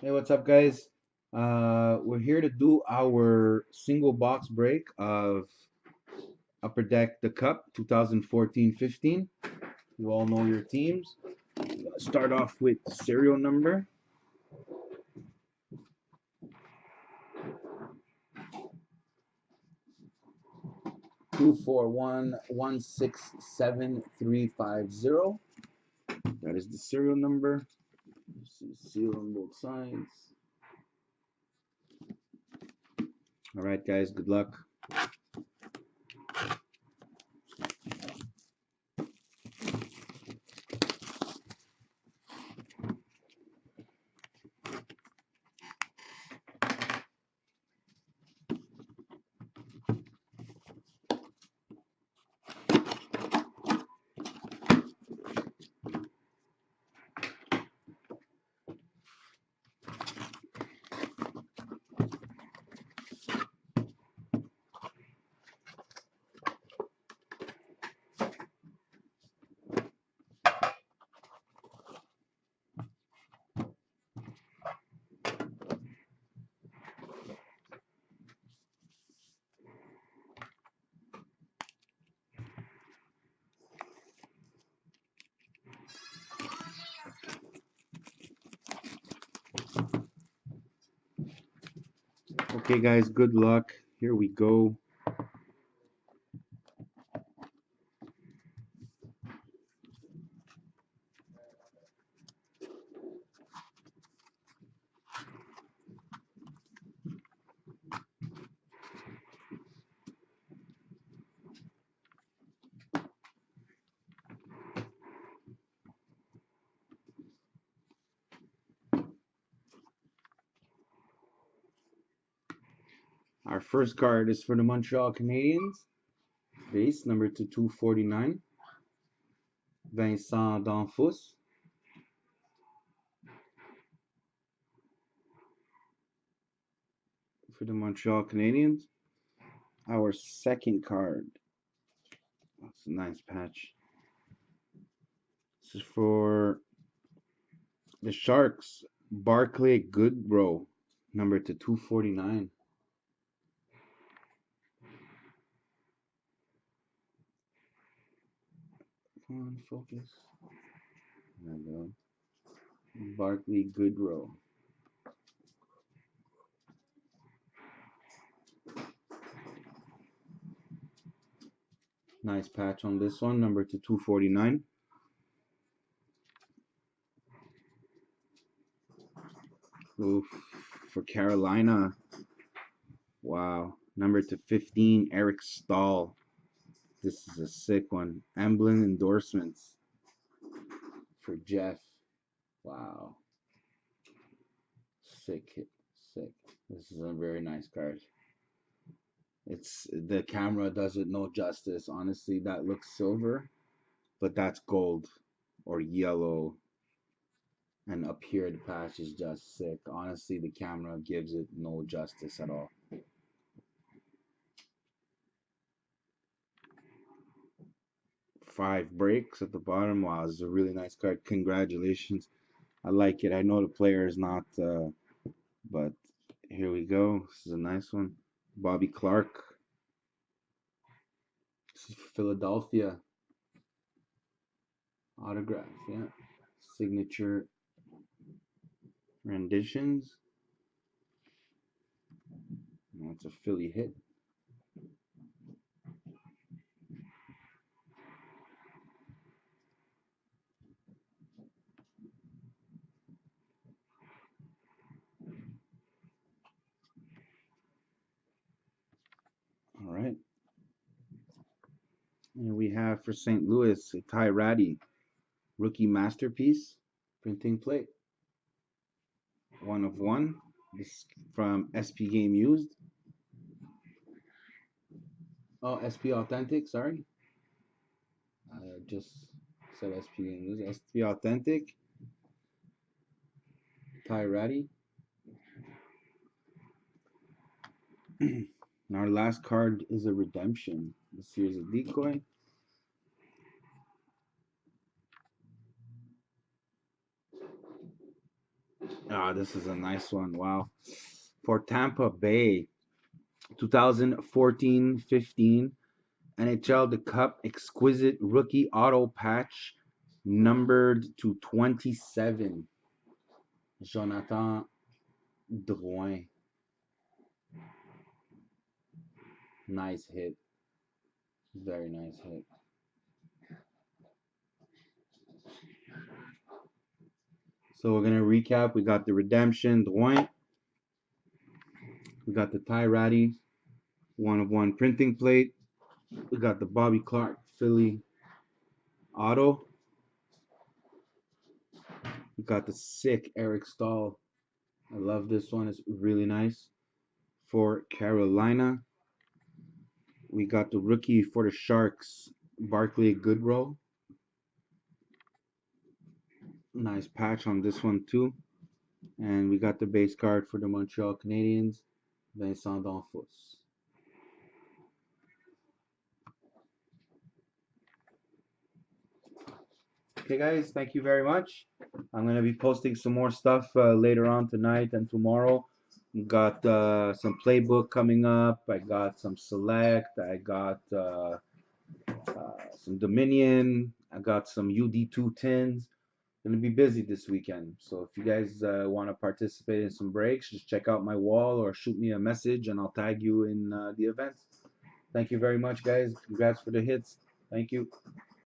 Hey, what's up, guys? We're here to do our single box break of Upper Deck the Cup 2014-15. You all know your teams. Start off with serial number 241167350. That is the serial number. You see seal on both sides. All right, guys. Good luck. Okay, guys. Good luck. Here we go. Our first card is for the Montreal Canadiens. Base number to 249. Vincent D'Anfos. For the Montreal Canadiens. Our second card. That's a nice patch. This is for the Sharks. Barclay Goodrow. Number to 249. Come on, focus. There we go. Barclay Goodrow. Nice patch on this one. Number to 249. Oof. For Carolina. Wow. Number to 15. Eric Stahl. This is a sick one. Emblem endorsements for Jeff. Wow. Sick. Sick. This is a very nice card. It's the camera does it no justice. Honestly, that looks silver, but that's gold or yellow. And up here, the patch is just sick. Honestly, the camera gives it no justice at all. Five breaks at the bottom. Wow, this is a really nice card. Congratulations. I like it. I know the player is not, but here we go. This is a nice one. Bobby Clark. This is Philadelphia. Autograph, yeah. Signature renditions. That's a Philly hit. All right. And we have for St. Louis, Ty Ratty, rookie masterpiece, printing plate. 1 of 1. This from SP Game Used. Oh, SP Authentic, sorry. Just said SP Game Used. SP Authentic. Ty Ratty. And our last card is a redemption. This here's a decoy. Ah, this is a nice one. Wow. For Tampa Bay, 2014-15 NHL The Cup Exquisite Rookie Auto Patch, numbered to 27. Jonathan Drouin. Nice hit. Very nice hit. So we're going to recap. We got the Redemption, Drouin. We got the Ty Ratty, 1/1 printing plate. We got the Bobby Clarke Philly Auto. We got the sick Eric Stahl. I love this one. It's really nice. For Carolina, we got the rookie for the Sharks, Barclay Goodrow. Nice patch on this one too. And we got the base card for the Montreal Canadiens, Vincent D'Anfos. Okay, guys, thank you very much. I'm going to be posting some more stuff later on tonight and tomorrow. Got some playbook coming up. I got some select. I got some Dominion. I got some UD2 tins. Gonna be busy this weekend. So if you guys want to participate in some breaks, just check out my wall or shoot me a message and I'll tag you in the events. Thank you very much, guys. Congrats for the hits. Thank you.